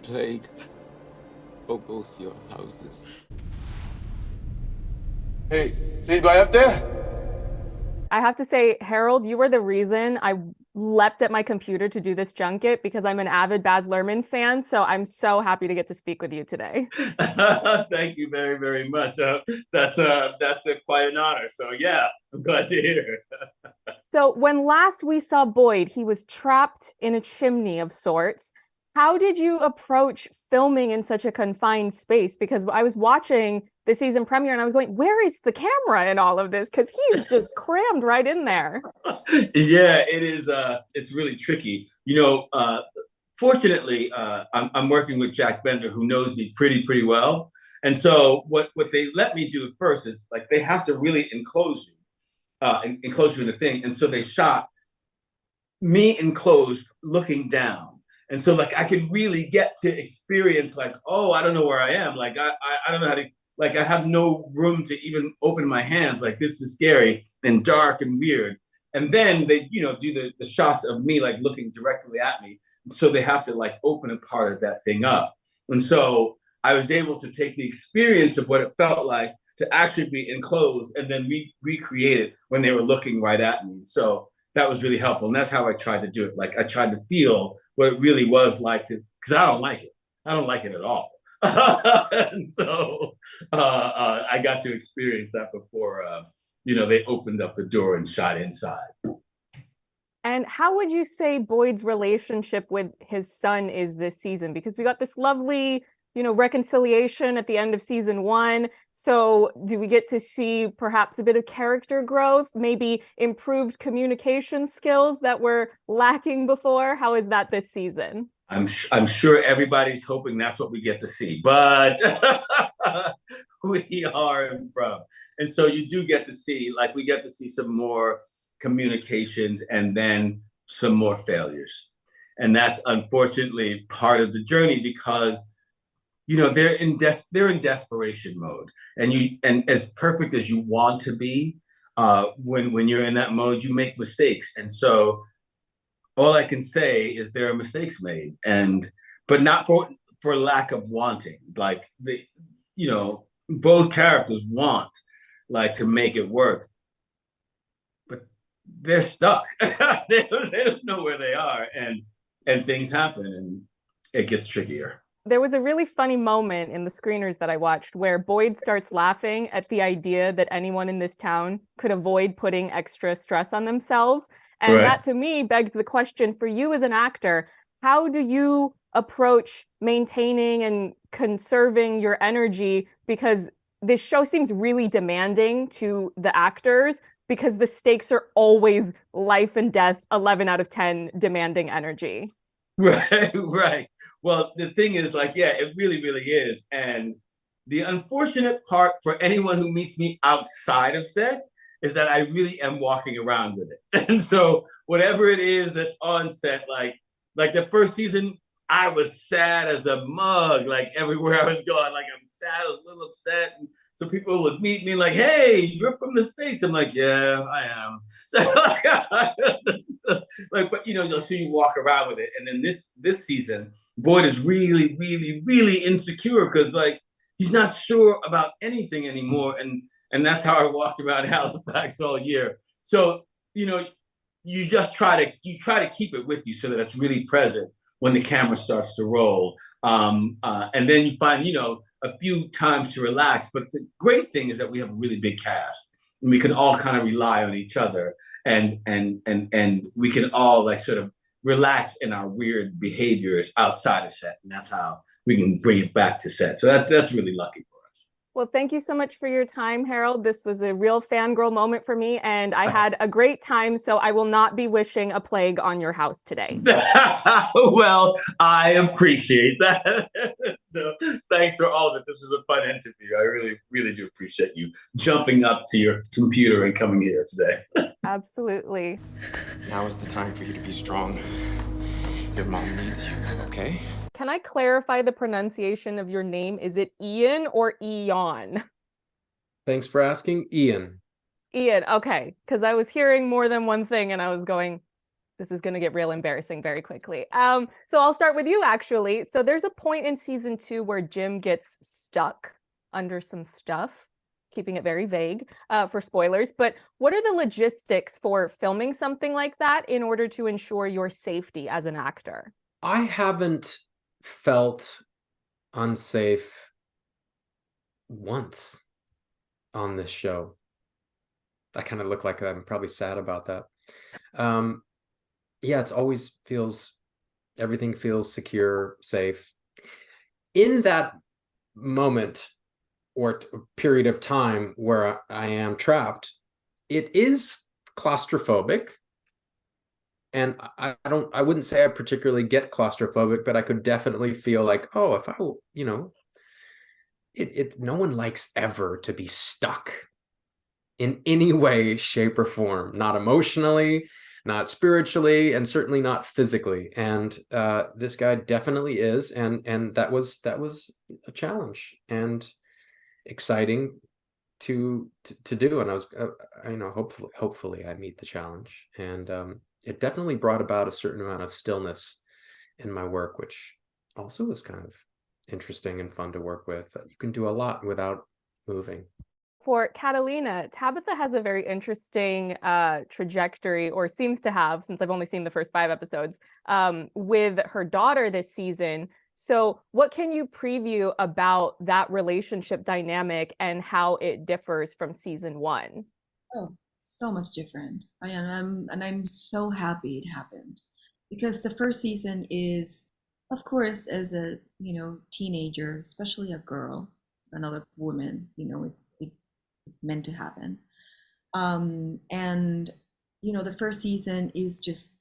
Plague for both your houses. Hey, is anybody up there? I have to say, Harold, you were the reason I leapt at my computer to do this junket because I'm an avid Baz Luhrmann fan. So I'm so happy to get to speak with you today. Thank you very, very much. That's quite an honor. So yeah, I'm glad to hear it. So when last we saw Boyd, he was trapped in a chimney of sorts. How did you approach filming in such a confined space? Because I was watching the season premiere and I was going, where is the camera in all of this? Because he's just crammed right in there. Yeah, it is. It's really tricky. Fortunately, I'm working with Jack Bender, who knows me pretty well. And so what they let me do at first is like they have to really enclose you in the thing. And so they shot me enclosed looking down. And so like I could really get to experience like, oh, I don't know where I am. Like I don't know how to, like I have no room to even open my hands. Like this is scary and dark and weird. And then they, do the shots of me like looking directly at me. So they have to like open a part of that thing up. And so I was able to take the experience of what it felt like to actually be enclosed and then recreate it when they were looking right at me. So that was really helpful. And that's how I tried to do it. Like I tried to feel what it really was like to, because I don't like it. I don't like it at all. And so I got to experience that before, they opened up the door and shot inside. And how would you say Boyd's relationship with his son is this season? Because we got this lovely, reconciliation at the end of season one. So do we get to see perhaps a bit of character growth, maybe improved communication skills that were lacking before? How is that this season? I'm sure everybody's hoping that's what we get to see, but we are in front. And so you do get to see, like, we get to see some more communications and then some more failures. And that's unfortunately part of the journey because they're in desperation mode, and as perfect as you want to be, when you're in that mode, you make mistakes, and so all I can say is there are mistakes made, but not for lack of wanting. Like both characters want like to make it work, but they're stuck. They don't know where they are, and things happen, and it gets trickier. There was a really funny moment in the screeners that I watched where Boyd starts laughing at the idea that anyone in this town could avoid putting extra stress on themselves. And Right. that to me begs the question for you as an actor, how do you approach maintaining and conserving your energy? Because this show seems really demanding to the actors because the stakes are always life and death, 11 out of 10 demanding energy. Right, right. Well, the thing is, like, yeah, it really, really is. And the unfortunate part for anyone who meets me outside of set is that I really am walking around with it. And so whatever it is that's on set, like the first season, I was sad as a mug, like everywhere I was going, like I'm sad, I was a little upset. And so people would meet me like, hey, you're from the States. I'm like, yeah, I am. So like, but you'll see you walk around with it. And then this season, Boyd is really, really, really insecure because like he's not sure about anything anymore. And that's how I walked around Halifax all year. So, you just try to keep it with you so that it's really present when the camera starts to roll. And then you find, a few times to relax. But the great thing is that we have a really big cast and we can all kind of rely on each other and we can all like sort of relax in our weird behaviors outside of set. And that's how we can bring it back to set. So that's really lucky. Well, thank you so much for your time, Harold. This was a real fangirl moment for me, and I had a great time, so I will not be wishing a plague on your house today. Well, I appreciate that. So thanks for all of it. This was a fun interview. I really, really do appreciate you jumping up to your computer and coming here today. Absolutely. Now is the time for you to be strong. Your mom needs you, okay? Can I clarify the pronunciation of your name? Is it Ian or Eion? Thanks for asking, Ian. Ian, okay. Because I was hearing more than one thing and I was going, This is going to get real embarrassing very quickly. So I'll start with you, actually. So there's a point in season 2 where Jim gets stuck under some stuff, keeping it very vague for spoilers. But what are the logistics for filming something like that in order to ensure your safety as an actor? I haven't felt unsafe once on this show. I kind of look like I'm probably sad about that. Yeah, it's always everything feels secure, safe. In that moment or period of time where I am trapped, it is claustrophobic. And I wouldn't say I particularly get claustrophobic, but I could definitely feel like, oh, if I, no one likes ever to be stuck in any way, shape, or form, not emotionally, not spiritually, and certainly not physically. And this guy definitely is, and that was a challenge and exciting to do. And I was, hopefully I meet the challenge. And it definitely brought about a certain amount of stillness in my work, which also was kind of interesting and fun to work with. You can do a lot without moving. For Catalina, Tabitha has a very interesting trajectory, or seems to have, since I've only seen the first 5 episodes, with her daughter this season. So what can you preview about that relationship dynamic and how it differs from season 1? Oh, so much different. I'm so happy it happened, because the first season is, of course, as a teenager, especially a girl, another woman, it's meant to happen. And the first season is just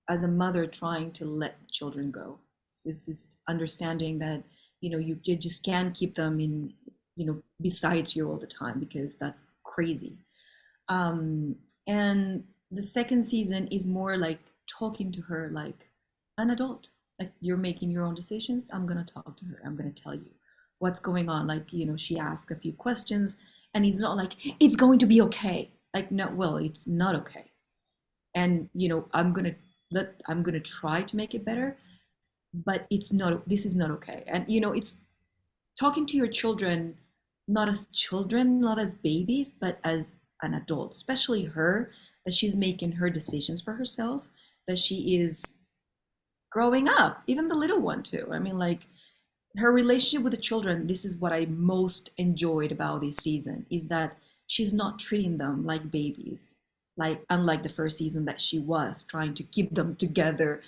as a mother trying to let the children go. It's understanding that you just can't keep them in besides you all the time, because that's crazy. And the second season is more like talking to her like an adult. Like, you're making your own decisions. I'm gonna talk to her. I'm gonna tell you what's going on. Like, she asked a few questions, and it's not like it's going to be okay. Like, no, well, it's not okay. And I'm gonna try to make it better, but this is not okay. And it's talking to your children, not as children, not as babies, but as an adult, especially her, that she's making her decisions for herself, that she is growing up, even the little one too. I mean, like, her relationship with the children, this is what I most enjoyed about this season, is that she's not treating them like babies, like unlike the first season that she was trying to keep them together,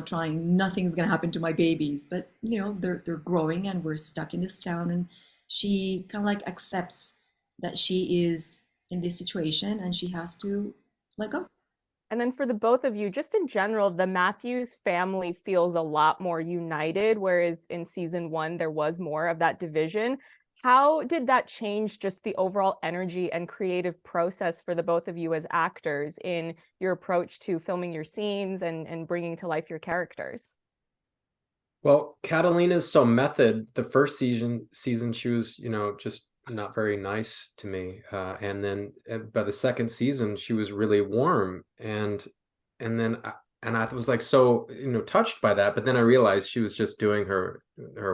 trying, nothing's gonna happen to my babies, but they're growing and we're stuck in this town, and she kind of like accepts that she is in this situation and she has to let go. And then for the both of you, just in general, the Matthews family feels a lot more united, whereas in season 1, there was more of that division. How did that change just the overall energy and creative process for the both of you as actors in your approach to filming your scenes and bringing to life your characters? Well, Catalina's so method. The first season she was, just not very nice to me. And then by the second season, she was really warm. And then I was like so, touched by that. But then I realized she was just doing her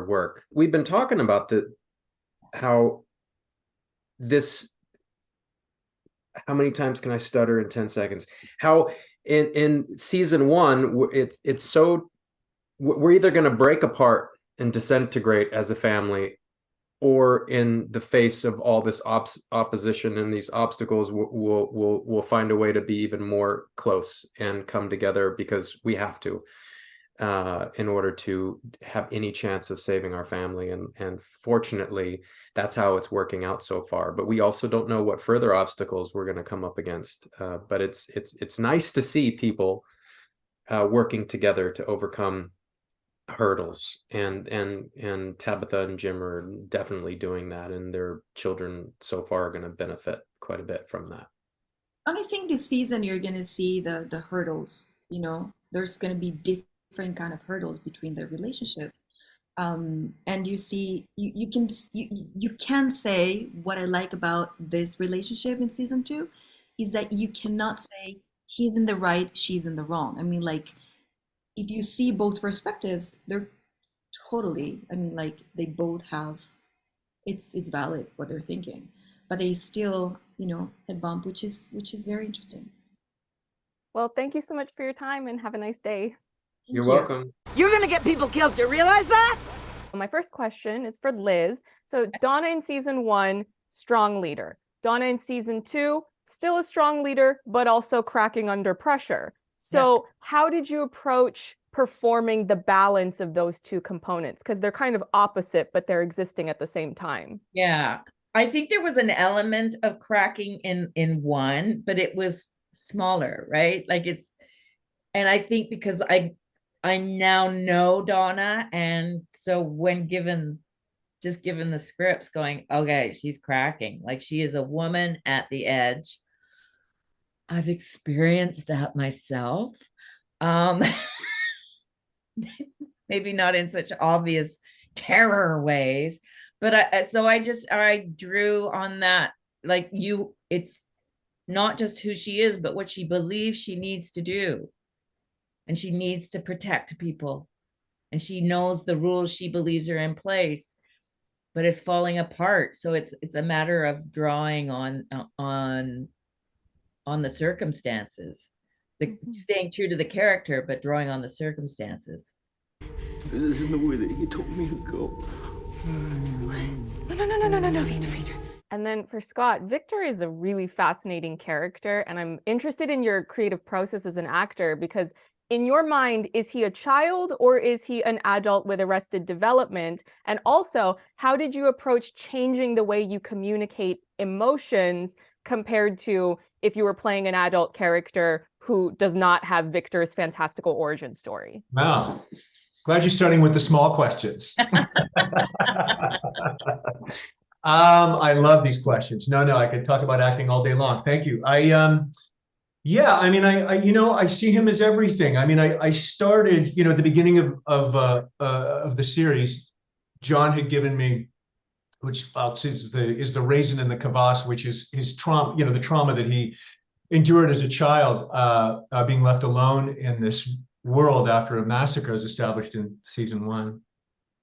work. We've been talking about how many times can I stutter in 10 seconds? How in season 1, it's so, we're either going to break apart and disintegrate as a family, or in the face of all this opposition and these obstacles, we'll find a way to be even more close and come together, because we have to, in order to have any chance of saving our family. And fortunately, that's how it's working out so far. But we also don't know what further obstacles we're going to come up against. But it's nice to see people working together to overcome hurdles, and Tabitha and Jim are definitely doing that, and their children so far are going to benefit quite a bit from that. And I think this season you're going to see the hurdles. There's going to be different kind of hurdles between their relationships, and you see you can say what I like about this relationship in season 2 is that you cannot say he's in the right, she's in the wrong. I mean, like, if you see both perspectives, they're totally, I mean, like, they both have, it's valid what they're thinking, but they still, head bump, which is very interesting. Well, thank you so much for your time and have a nice day. You're Thank you. welcome. You're gonna get people killed. Do you realize that? My first question is for Liz. So Donna in season 1, strong leader. Donna in season 2, still a strong leader, but also cracking under pressure. So how did you approach performing the balance of those two components? Because they're kind of opposite, but they're existing at the same time. Yeah. I think there was an element of cracking in one, but it was smaller, right? And I think because I now know Donna, and so when given the scripts, going, okay, she's cracking, like, she is a woman at the edge. I've experienced that myself. Maybe not in such obvious terror ways, but I drew on that, like, it's not just who she is, but what she believes she needs to do. And she needs to protect people. And she knows the rules she believes are in place, but it's falling apart. So it's a matter of drawing on the circumstances, staying true to the character, but drawing on the circumstances. This isn't the way that he told me to go. No, Victor. And then for Scott, Victor is a really fascinating character, and I'm interested in your creative process as an actor, because in your mind, is he a child or is he an adult with arrested development? And also, how did you approach changing the way you communicate emotions compared to if you were playing an adult character who does not have Victor's fantastical origin story? Wow. Glad you're starting with the small questions. I love these questions. No, I could talk about acting all day long. Thank you. Yeah, I mean, I see him as everything. I mean, I started, at the beginning of the series, John had given me, which is the raisin in the kvass, which is his trauma, the trauma that he endured as a child, being left alone in this world after a massacre is established in season 1.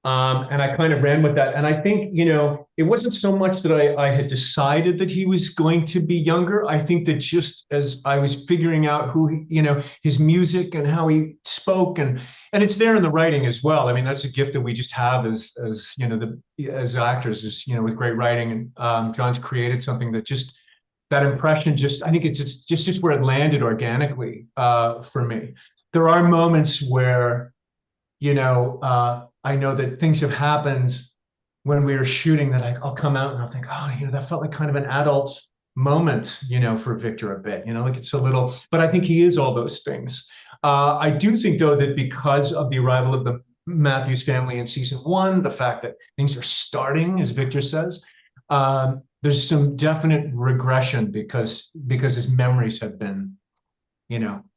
And I kind of ran with that. And I think, it wasn't so much that I had decided that he was going to be younger. I think that just as I was figuring out who, his music and how he spoke, and it's there in the writing as well. I mean, that's a gift that we just have as actors, is, with great writing. And John's created something that just, that impression, I think it's just where it landed organically for me. There are moments where, I know that things have happened when we were shooting that I'll come out and I'll think, oh, that felt like kind of an adult moment, for Victor a bit, like it's a little, but I think he is all those things. I do think, though, that because of the arrival of the Matthews family in season 1, the fact that things are starting, as Victor says, there's some definite regression because his memories have been,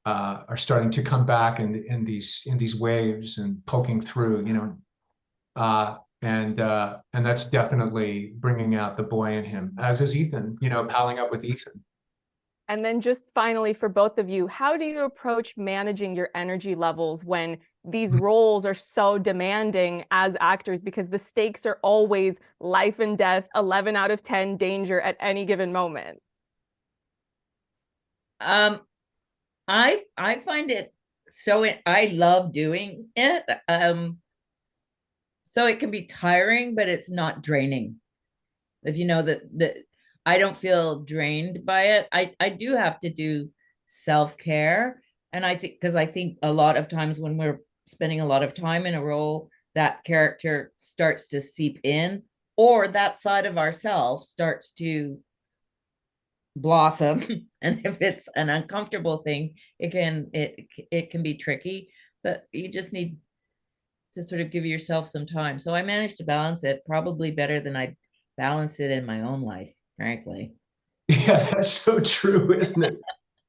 are starting to come back in these waves and poking through, and that's definitely bringing out the boy in him, as is Ethan, palling up with Ethan. And then just finally, for both of you, how do you approach managing your energy levels when these roles are so demanding as actors, because the stakes are always life and death, 11 out of 10 danger at any given moment? I find it I love doing it. So it can be tiring, but it's not draining. If that I don't feel drained by it. I do have to do self-care. And I think a lot of times when we're spending a lot of time in a role, that character starts to seep in, or that side of ourselves starts to blossom. And if it's an uncomfortable thing, it can be tricky, but you just need to sort of give yourself some time. So I managed to balance it probably better than I balance it in my own life, frankly. Yeah, that's so true, isn't it?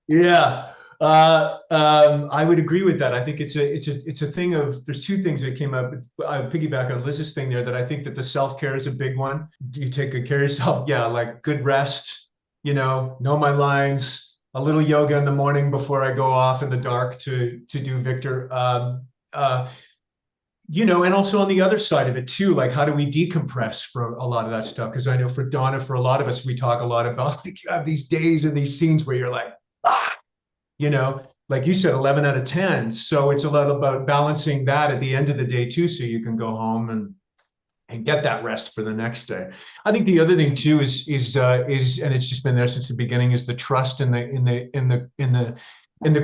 Yeah. I would agree with that. I think it's a thing of, there's two things that came up. I piggyback on Liz's thing there, that I think that the self-care is a big one. Do you take good care of yourself? Yeah, like good rest, know my lines, a little yoga in the morning before I go off in the dark to do Victor. You know, and also on the other side of it too, like how do we decompress for a lot of that stuff? Because I know for Donna, for a lot of us, we talk a lot about like, you have these days and these scenes where you're like, you know, like you said, 11 out of 10. So it's a lot about balancing that at the end of the day too, so you can go home and get that rest for the next day. I think the other thing too is and it's just been there since the beginning, is the trust in the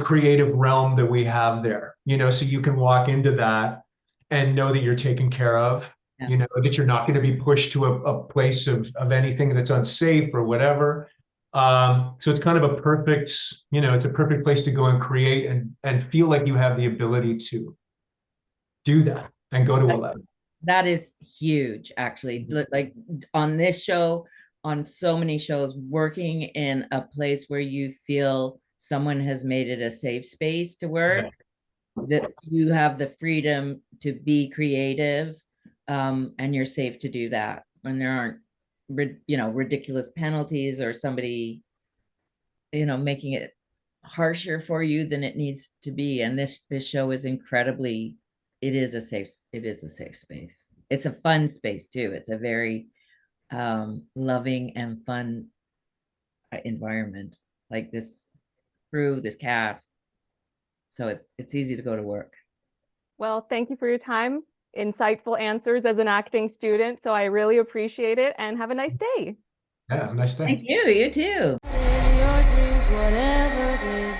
creative realm that we have there. You know, so you can walk into that and know that you're taken care of. Yeah. You know, that you're not going to be pushed to a place of anything that's unsafe or whatever. So it's kind of a perfect, you know, it's a perfect place to go and create and feel like you have the ability to do that and go to 11. That is huge, actually. Like on this show, on so many shows, working in a place where you feel someone has made it a safe space to work, that you have the freedom to be creative, and you're safe to do that when there aren't, you know, ridiculous penalties or somebody, you know, making it harsher for you than it needs to be. And this show is incredibly, it is a safe space. It's a fun space too. It's a very loving and fun environment, like this crew, this cast. So it's easy to go to work. Well, thank you for your time. Insightful answers as an acting student. So I really appreciate it, and have a nice day. Yeah, have a nice day. Thank you. You too. In your dreams, whatever they